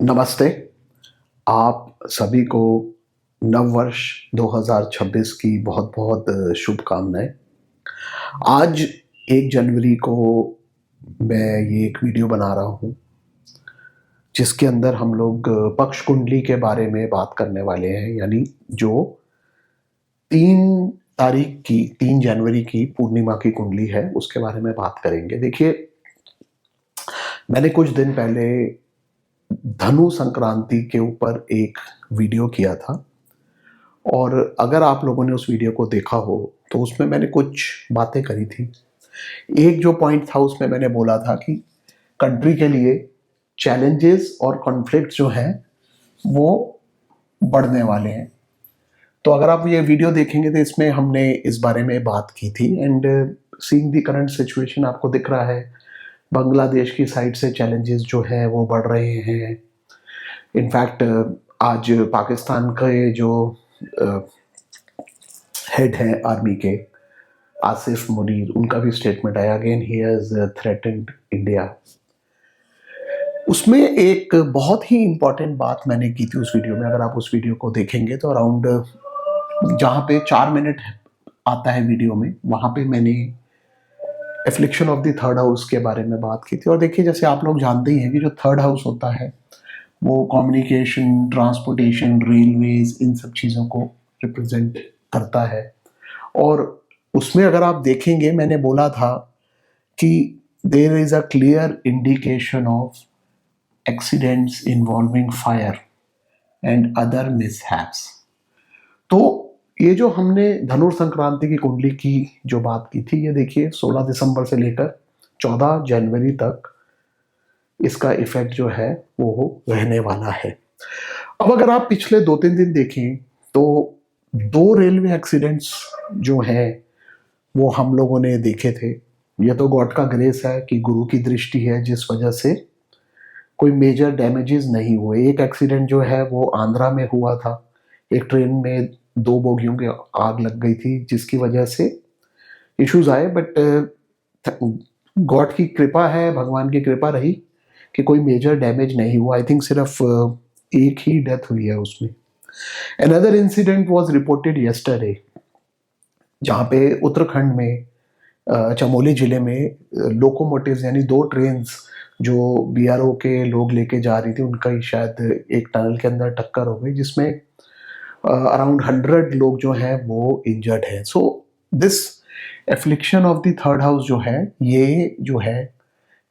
नमस्ते। आप सभी को नव वर्ष 2026 की बहुत बहुत शुभकामनाएं। आज 1 जनवरी को मैं ये एक वीडियो बना रहा हूँ जिसके अंदर हम लोग पक्ष कुंडली के बारे में बात करने वाले हैं, यानी जो 3 जनवरी की पूर्णिमा की कुंडली है उसके बारे में बात करेंगे। देखिए, मैंने कुछ दिन पहले धनु संक्रांति के ऊपर एक वीडियो किया था और अगर आप लोगों ने उस वीडियो को देखा हो तो उसमें मैंने कुछ बातें करी थी। एक जो पॉइंट था उसमें मैंने बोला था कि कंट्री के लिए चैलेंजेस और कॉन्फ्लिक्ट जो हैं वो बढ़ने वाले हैं। तो अगर आप ये वीडियो देखेंगे तो इसमें हमने इस बारे में बात की थी। And seeing the current situation आपको दिख रहा है, बांग्लादेश की साइड से चैलेंजेस जो है वो बढ़ रहे हैं। इनफैक्ट आज पाकिस्तान के जो हेड हैं आर्मी के, आसिफ मुनीर, उनका भी स्टेटमेंट आया, again he has threatened India. उसमें एक बहुत ही इंपॉर्टेंट बात मैंने की थी उस वीडियो में। अगर आप उस वीडियो को देखेंगे तो अराउंड जहाँ पे 4 मिनट आता है वीडियो में, वहाँ पे मैंने affliction of the third house के बारे में बात की थी। और देखिए, जैसे आप लोग जानते ही हैं कि जो थर्ड हाउस होता है वो कम्युनिकेशन, ट्रांसपोर्टेशन, रेलवेज, इन सब चीज़ों को रिप्रेजेंट करता है। और उसमें अगर आप देखेंगे, मैंने बोला था कि there is a clear indication of accidents involving fire and other mishaps. तो ये जो हमने धनुर संक्रांति की कुंडली की जो बात की थी, ये देखिए 16 दिसंबर से लेकर 14 जनवरी तक इसका इफेक्ट जो है वो रहने वाला है। अब अगर आप पिछले 2-3 दिन देखें तो 2 रेलवे एक्सीडेंट्स जो हैं वो हम लोगों ने देखे थे। ये तो गॉड का ग्रेस है कि गुरु की दृष्टि है, जिस वजह से कोई मेजर डैमेजेस नहीं हुए। एक एक्सीडेंट जो है वो आंध्रा में हुआ था। एक ट्रेन में 2 बोगियों की आग लग गई थी जिसकी वजह से इश्यूज आए, बट गॉड की कृपा है, भगवान की कृपा रही कि कोई मेजर डैमेज नहीं हुआ। आई थिंक सिर्फ एक ही डेथ हुई है उसमें। Another incident was reported yesterday, जहाँ पे उत्तराखंड में चमोली जिले में लोकोमोटिव्स यानी 2 ट्रेन्स जो बीआरओ के लोग लेके जा रही थी, उनका ही शायद एक टनल के अंदर टक्कर हो गई, जिसमें अराउंड 100 लोग जो हैं वो इंजर्ड हैं। So this affliction of the third house जो है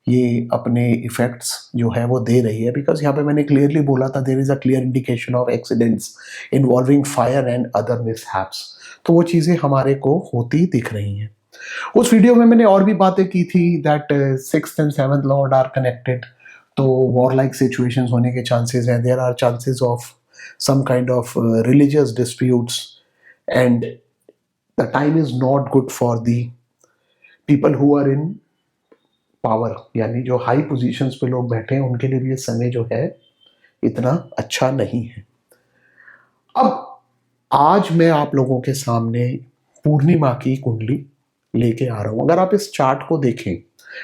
ये अपने इफेक्ट्स जो है वो दे रही है। बिकॉज यहाँ पे मैंने क्लियरली बोला था, there is a clear indication of accidents involving fire and other mishaps. तो वो चीज़ें हमारे को होती दिख रही हैं। उस वीडियो में मैंने और भी बातें की थी that 6th and 7th lord are connected, तो वॉर लाइक सिचुएशंस होने के चांसेस हैं। There are chances of some kind of religious disputes and the time is not good for the people who are in power, यानी जो high positions पे लोग बैठे हैं उनके लिए भी ये समय जो है इतना अच्छा नहीं है। अब आज मैं आप लोगों के सामने पूर्णिमा की कुंडली लेके आ रहा हूं। अगर आप इस चार्ट को देखें,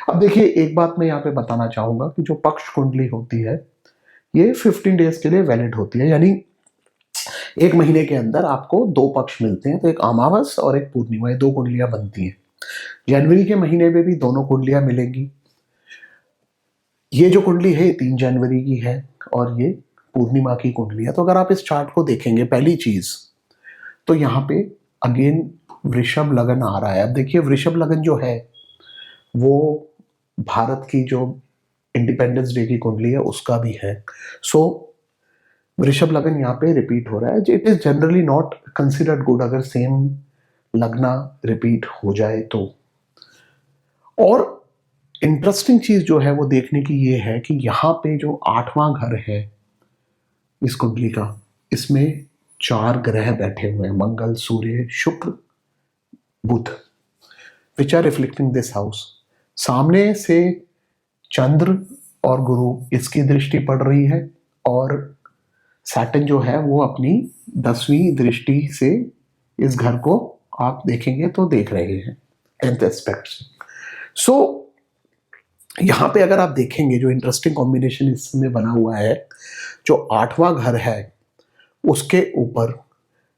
अब देखिए, एक बात मैं यहाँ पे बताना चाहूंगा कि जो पक्ष कुंडली होती है ये 15 डेज के लिए वैलिड होती है, यानी 1 महीने के अंदर आपको 2 पक्ष मिलते हैं। तो एक अमावस और एक पूर्णिमा, ये 2 कुंडलियां बनती हैं। जनवरी के महीने में भी दोनों कुंडलियां मिलेंगी। ये जो कुंडली है 3 जनवरी की है और ये पूर्णिमा की कुंडली है। तो अगर आप इस चार्ट को देखेंगे, पहली चीज तो यहाँ पे अगेन वृषभ लगन आ रहा है। अब देखिए, वृषभ लगन जो है वो भारत की जो इंडिपेंडेंस डे की कुंडली है उसका भी है। सो वृषभ लगन यहाँ पे रिपीट हो रहा है। It is generally not considered good अगर सेम लगना रिपीट हो जाए तो। और इंटरेस्टिंग चीज जो है वो देखने की ये है कि यहाँ पे जो 8वां घर है इस कुंडली का, इसमें 4 ग्रह बैठे हुए हैं, Mangal, Surya, Shukra, Budh, which are reflecting this house. सामने से चंद्र और गुरु, इसकी दृष्टि पड़ रही है, और सैटर्न जो है वो अपनी 10वीं दृष्टि से इस घर को आप देखेंगे तो देख रहे हैं 10th एस्पेक्ट से। सो यहाँ पे अगर आप देखेंगे जो इंटरेस्टिंग कॉम्बिनेशन इसमें बना हुआ है, जो 8वां घर है उसके ऊपर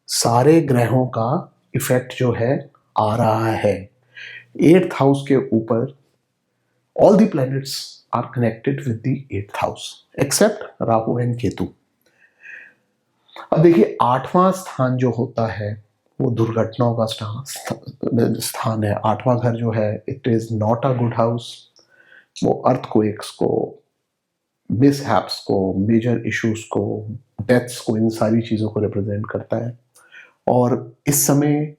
सारे ग्रहों का इफेक्ट जो है आ रहा है। 8th हाउस के ऊपर all the planets are connected with the 8th house except Rahu and Ketu. अब देखिए 8वां स्थान जो होता है वो दुर्घटनाओं का स्थान है। 8वां घर जो है it is not a good house. वो अर्थक्वेक्स को, मिसहैप्स को, मेजर इश्यूज को, डेथ्स को, इन सारी चीज़ों को रिप्रेजेंट करता है। और इस समय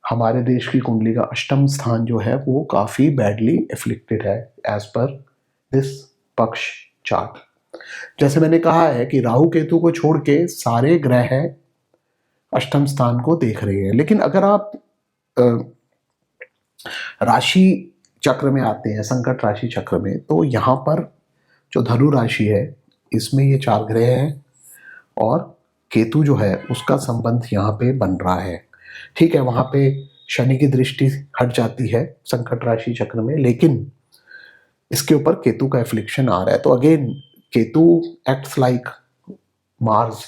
हमारे देश की कुंडली का अष्टम स्थान जो है वो काफ़ी बैडली एफ्लिक्टेड है एज पर दिस पक्ष चार्ट। जैसे मैंने कहा है कि राहु केतु को छोड़ के सारे ग्रह अष्टम स्थान को देख रहे हैं। लेकिन अगर आप राशि चक्र में आते हैं, संकट राशि चक्र में, तो यहाँ पर जो धनु राशि है इसमें ये 4 ग्रह हैं और केतु जो है उसका संबंध यहाँ पे बन रहा है। ठीक है, वहाँ पे शनि की दृष्टि हट जाती है संकट राशि चक्र में, लेकिन इसके ऊपर केतु का एफ्लिक्शन आ रहा है। तो again Ketu acts like Mars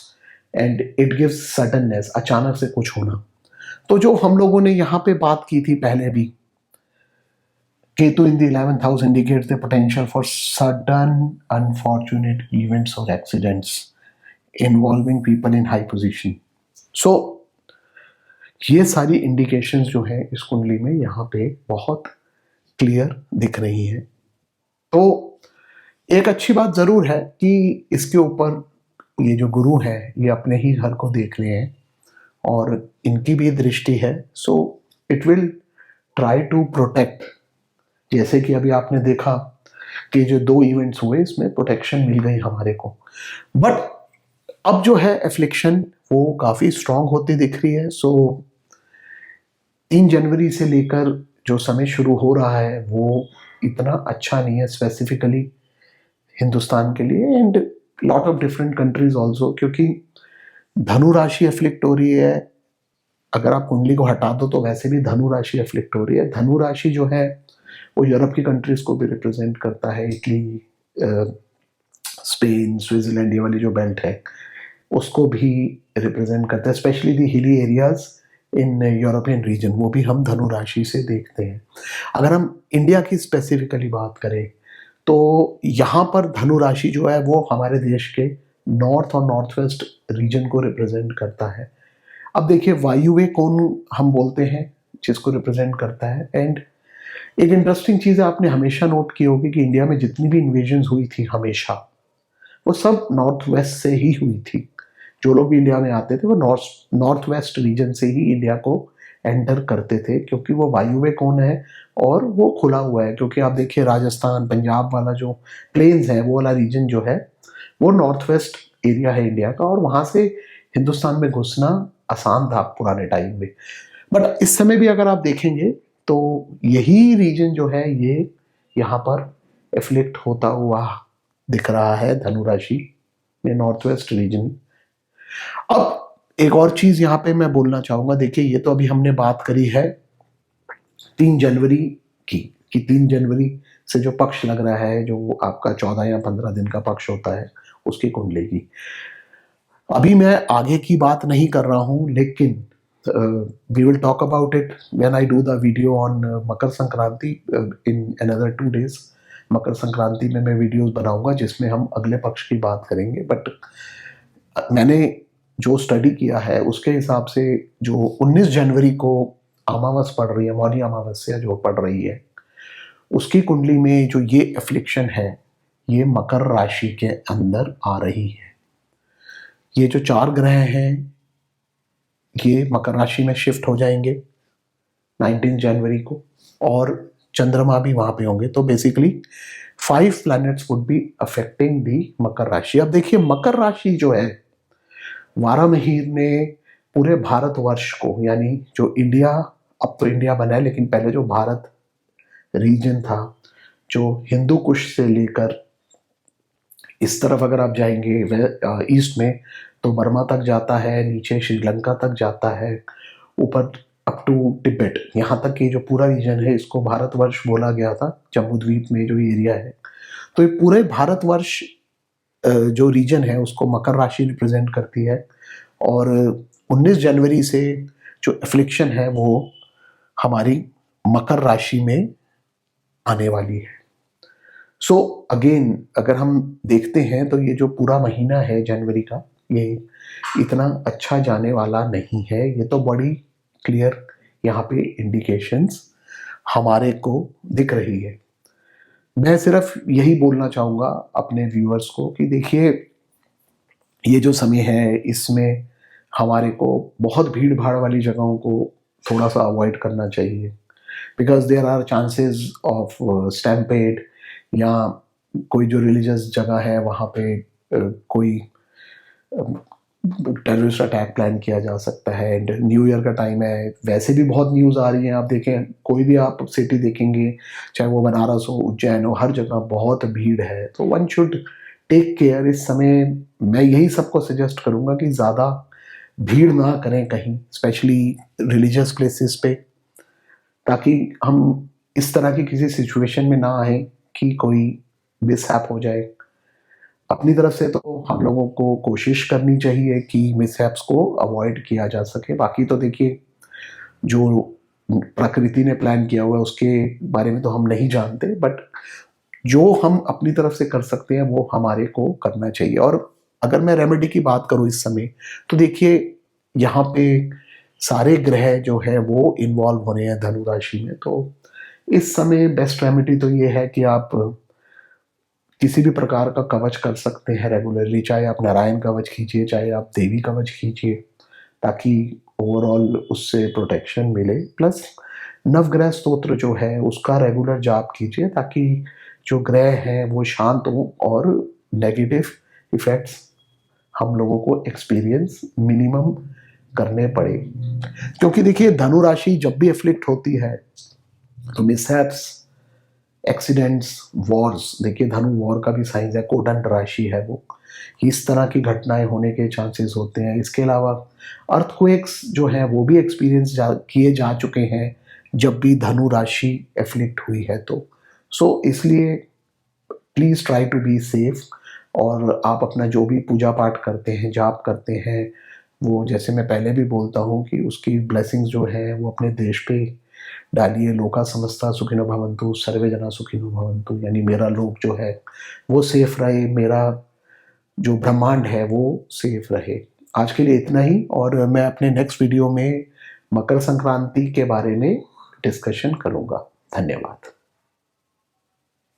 and it gives suddenness, अचानक से कुछ होना। तो जो हम लोगों ने यहाँ पे बात की थी पहले भी, Ketu in the 11th house indicates the potential for sudden unfortunate events और accidents involving people in high position. So ये सारी इंडिकेशंस जो है इस कुंडली में यहाँ पे बहुत क्लियर दिख रही हैं। तो एक अच्छी बात जरूर है कि इसके ऊपर ये जो गुरु है ये अपने ही घर को देख रहे हैं और इनकी भी दृष्टि है। So it will try to protect. जैसे कि अभी आपने देखा कि जो 2 इवेंट्स हुए इसमें प्रोटेक्शन मिल गई हमारे को, बट अब जो है एफ्लिक्शन वो काफ़ी स्ट्रांग होती दिख रही है। सो 3 जनवरी से लेकर जो समय शुरू हो रहा है वो इतना अच्छा नहीं है स्पेसिफिकली हिंदुस्तान के लिए and lot of different countries also, क्योंकि धनु राशि एफ्लिक्ट हो रही है। अगर आप कुंडली को हटा दो तो वैसे भी धनु राशि एफ्लिक्ट हो रही है। धनु राशि जो है वो यूरोप की कंट्रीज को भी रिप्रेजेंट करता है, इटली, स्पेन, स्विट्जरलैंड, ये वाली जो बेल्ट है उसको भी रिप्रेजेंट करता है, specially the hilly areas in European region, वो भी हम धनु राशि से देखते हैं। अगर हम इंडिया की स्पेसिफिकली बात करें तो यहाँ पर धनु राशि जो है वो हमारे देश के नॉर्थ और नॉर्थ वेस्ट रीजन को रिप्रेजेंट करता है। अब देखिए वायुव्य कोण हम बोलते हैं जिसको रिप्रेजेंट करता है। एंड एक इंटरेस्टिंग चीज़ आपने हमेशा नोट की होगी कि इंडिया में जितनी भी इन्वेजन्स हुई थी हमेशा वो सब नॉर्थ वेस्ट से ही हुई थी। जो लोग भी इंडिया में आते थे वो नॉर्थ वेस्ट रीजन से ही इंडिया को एंटर करते थे, क्योंकि वो वायुव्य कोण है और वो खुला हुआ है। क्योंकि आप देखिए राजस्थान, पंजाब वाला जो प्लेन्स है वो वाला रीजन जो है वो नॉर्थ वेस्ट एरिया है इंडिया का, और वहाँ से हिंदुस्तान में घुसना आसान था पुराने टाइम में। बट इस समय भी अगर आप देखेंगे तो यही रीजन जो है ये यहाँ पर एफ्लिक्ट होता हुआ दिख रहा है धनु राशि में, नॉर्थ वेस्ट रीजन। अब एक और चीज यहाँ पे मैं बोलना चाहूंगा, देखिए ये तो अभी हमने बात करी है 3 जनवरी की, कि 3 जनवरी से जो पक्ष लग रहा है, जो आपका 14 या 15 दिन का पक्ष होता है उसकी कुंडली की। अभी मैं आगे की बात नहीं कर रहा हूँ, लेकिन we will talk about it when I do the video on Makar Sankranti in another 2 days। Makar Sankranti में मैं वीडियोस बनाऊंगा जिसमें हम अगले पक्ष की बात करेंगे। बट मैंने जो स्टडी किया है उसके हिसाब से जो 19 जनवरी को अमावस पड़ रही है, मौनी अमावस्या जो पड़ रही है, उसकी कुंडली में जो ये एफ्लिक्शन है ये मकर राशि के अंदर आ रही है। ये जो 4 ग्रह हैं ये मकर राशि में शिफ्ट हो जाएंगे 19 जनवरी को, और चंद्रमा भी वहां पे होंगे। तो basically 5 planets would be affecting the Makar rashi. अब देखिए मकर राशि जो है 12 महीने पूरे भारतवर्ष को, यानी जो इंडिया, अब तो इंडिया बना है लेकिन पहले जो भारत रीजन था, जो हिंदू कुश से लेकर इस तरफ अगर आप जाएंगे ईस्ट में तो बर्मा तक जाता है, नीचे श्रीलंका तक जाता है, ऊपर अप टू तिब्बत, यहाँ तक कि जो पूरा रीजन है इसको भारतवर्ष बोला गया था, जम्बू द्वीप में जो एरिया है। तो ये पूरे भारतवर्ष जो रीजन है उसको मकर राशि रिप्रेजेंट करती है, और 19 जनवरी से जो एफ्लिक्शन है वो हमारी मकर राशि में आने वाली है। सो अगेन अगर हम देखते हैं तो ये जो पूरा महीना है जनवरी का, ये इतना अच्छा जाने वाला नहीं है। ये तो बड़ी क्लियर यहाँ पे इंडिकेशंस हमारे को दिख रही है। मैं सिर्फ यही बोलना चाहूँगा अपने व्यूअर्स को कि देखिए, ये जो समय है इसमें हमारे को बहुत भीड़ भाड़ वाली जगहों को थोड़ा सा अवॉइड करना चाहिए, because there are chances of stampede, या कोई जो रिलीजियस जगह है वहाँ पे कोई टेररिस्ट अटैक प्लान किया जा सकता है। एंड न्यू ईयर का टाइम है, वैसे भी बहुत न्यूज़ आ रही है। आप देखें, कोई भी आप सिटी देखेंगे, चाहे वो बनारस हो, उज्जैन हो, हर जगह बहुत भीड़ है। तो वन शुड टेक केयर। इस समय मैं यही सबको सजेस्ट करूँगा कि ज़्यादा भीड़ ना करें कहीं, स्पेशली रिलीजियस प्लेसेस पे, ताकि हम इस तरह की किसी सिचुएशन में ना आए कि कोई मिसहैप हो जाए। अपनी तरफ से तो हम लोगों को कोशिश करनी चाहिए कि मिसहैप्स को अवॉइड किया जा सके। बाकी तो देखिए, जो प्रकृति ने प्लान किया हुआ है उसके बारे में तो हम नहीं जानते, बट जो हम अपनी तरफ से कर सकते हैं वो हमारे को करना चाहिए। और अगर मैं रेमेडी की बात करूं इस समय, तो देखिए यहाँ पे सारे ग्रह जो है वो इन्वॉल्व हो रहे हैं धनु राशि में। तो इस समय बेस्ट रेमेडी तो ये है कि आप किसी भी प्रकार का कवच कर सकते हैं रेगुलरली, चाहे आप नारायण कवच खींचिए, चाहे आप देवी कवच खींचिए, ताकि ओवरऑल उससे प्रोटेक्शन मिले। प्लस नवग्रह स्तोत्र जो है उसका रेगुलर जाप कीजिए, ताकि जो ग्रह हैं वो शांत हों और नेगेटिव इफेक्ट्स हम लोगों को एक्सपीरियंस मिनिमम करने पड़े। क्योंकि देखिए, धनु राशि जब भी एफ्लिक्ट होती है तो मिसहैप्स, एक्सीडेंट्स, वॉर्स, देखिए धनु वॉर का भी साइंस है, कोदंड राशि है वो, इस तरह की घटनाएं होने के चांसेस होते हैं। इसके अलावा अर्थक्वेक्स जो हैं वो भी एक्सपीरियंस किए जा चुके हैं जब भी धनु राशि एफ्लिक्ट हुई है। तो इसलिए please try to be safe, और आप अपना जो भी पूजा पाठ करते हैं, जाप करते हैं, वो जैसे मैं पहले भी बोलता हूँ कि उसकी ब्लेसिंग्स जो है वो अपने देश पे डालिए। लोका समस्ता सुखिनो भवन्तु, सर्वे जना सुखिनो भवन्तु, यानी मेरा लोक जो है वो सेफ रहे, मेरा जो ब्रह्मांड है वो सेफ रहे। आज के लिए इतना ही, और मैं अपने नेक्स्ट वीडियो में मकर संक्रांति के बारे में डिस्कशन करूँगा। धन्यवाद।